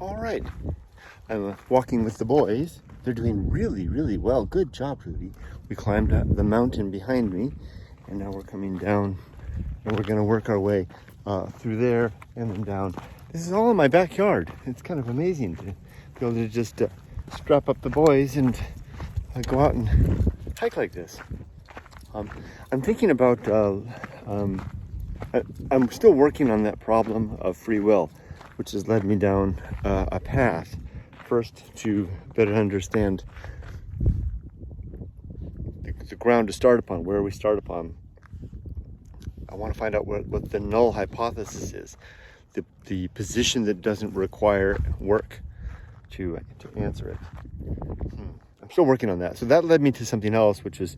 All right. I'm walking with the boys. They're doing really, really well. Good job, Rudy. We climbed up the mountain behind me, and now we're coming down, and we're going to work our way through there and then down. This is all in my backyard. It's kind of amazing to be able to just strap up the boys and go out and hike like this. I'm thinking about, I'm still working on that problem of free will, which has led me down a path. First, to better understand the ground to start upon, where we start upon. I want to find out what the null hypothesis is, the position that doesn't require work to answer it. I'm still working on that. So that led me to something else, which is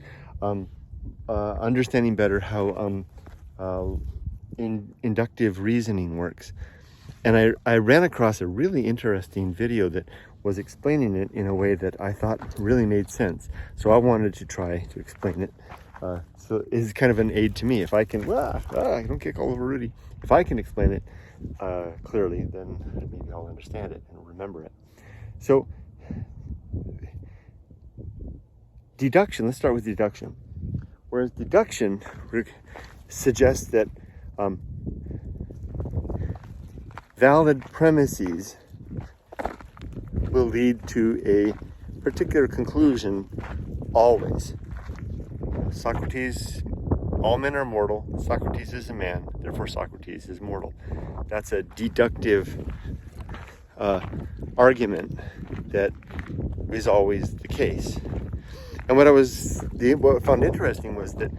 understanding better how inductive reasoning works. And I ran across a really interesting video that was explaining it in a way that I thought really made sense. So I wanted to try to explain it. So it's kind of an aid to me. If I can, don't kick all over Rudy. If I can explain it clearly, then maybe I'll understand it and remember it. So deduction, let's start with deduction. Whereas deduction suggests that valid premises will lead to a particular conclusion always. Socrates, all men are mortal. Socrates is a man, therefore Socrates is mortal. That's a deductive argument that is always the case. And what I found interesting was that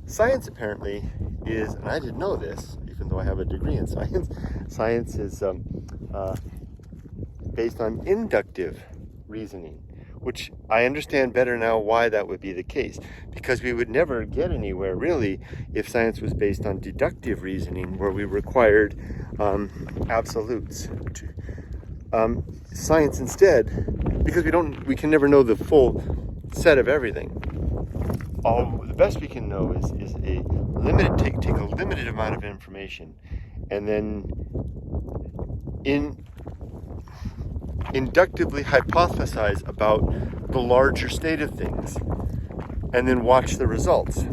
science apparently is, and I didn't know this, even though I have a degree in science, science is based on inductive reasoning, which I understand better now why that would be the case, because we would never get anywhere really if science was based on deductive reasoning, where we required absolutes. Science instead, because we can never know the full set of everything. The best we can know is a limited take a limited amount of information, and then inductively hypothesize about the larger state of things, and then watch the results.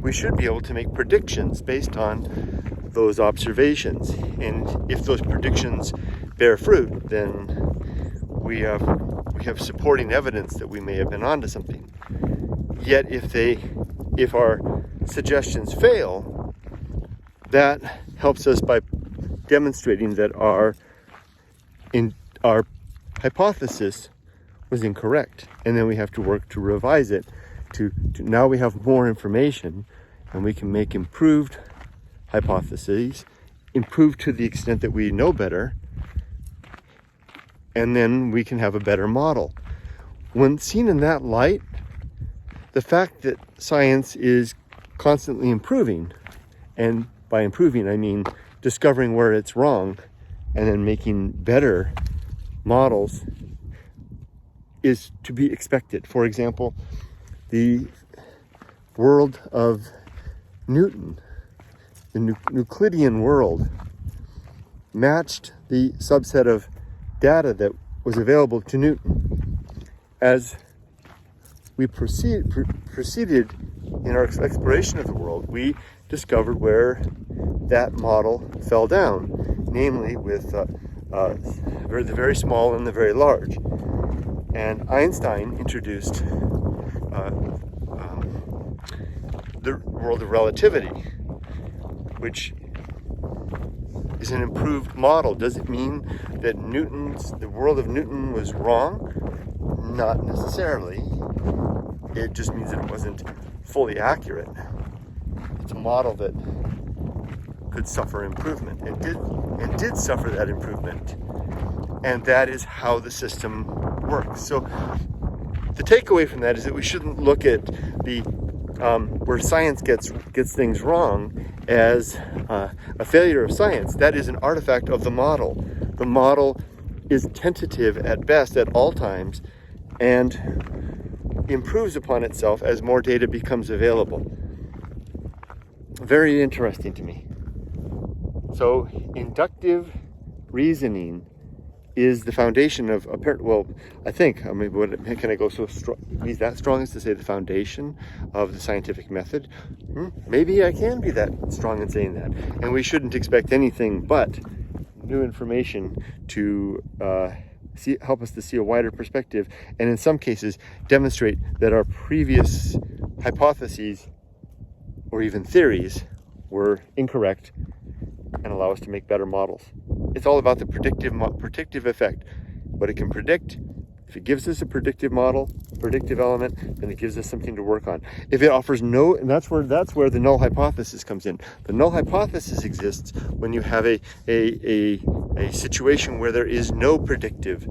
We should be able to make predictions based on those observations, and if those predictions bear fruit, then we have supporting evidence that we may have been onto something. Yet if our suggestions fail, that helps us by demonstrating that our hypothesis was incorrect, and then we have to work to revise it to now we have more information, and we can make improved hypotheses, improved to the extent that we know better, and then we can have a better model. When seen in that light, the fact that science is constantly improving, and by improving I mean discovering where it's wrong and then making better models, is to be expected. For example, the world of Newton, the Euclidean world, matched the subset of data that was available to Newton. As we proceeded in our exploration of the world, we discovered where that model fell down, namely with the very small and the very large. And Einstein introduced the world of relativity, which is an improved model. Does it mean that the world of Newton was wrong? Not necessarily. It just means that it wasn't fully accurate. It's a model that could suffer improvement, and did suffer that improvement. And that is how the system works. So the takeaway from that is that we shouldn't look at the where science gets things wrong as a failure of science. That is an artifact of the model. The model is tentative at best at all times, and improves upon itself as more data becomes available. Very interesting to me. So inductive reasoning is the foundation of well, I think, I mean, can I go so strong, be that strong as to say the foundation of the scientific method? Maybe I can be that strong in saying that. And we shouldn't expect anything but new information to help us to see a wider perspective, and in some cases demonstrate that our previous hypotheses or even theories were incorrect and allow us to make better models. It's all about the predictive effect. What it can predict, if it gives us a predictive model, predictive element, then it gives us something to work on. If it offers no, and that's where the null hypothesis comes in. The null hypothesis exists when you have a situation where there is no predictive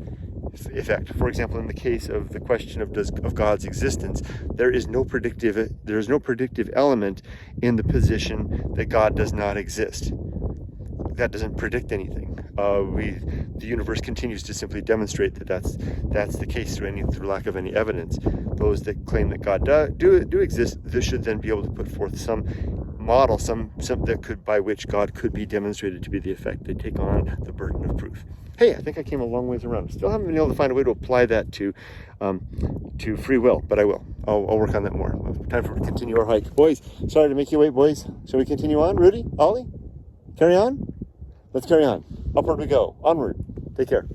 effect. For example, in the case of the question of God's existence, there is no predictive element in the position that God does not exist. That doesn't predict anything. The universe continues to simply demonstrate that that's the case through lack of any evidence. Those that claim that God do exist, this should then be able to put forth some model, some that by which God could be demonstrated to be the effect. They take on the burden of proof. Hey, I think I came a long ways around. Still haven't been able to find a way to apply that to free will, but I will. I'll work on that more. Time for to continue our hike, boys. Sorry to make you wait, boys. Shall we continue on, Rudy, Ollie? Carry on. Let's carry on. Upward we go. Onward. Take care.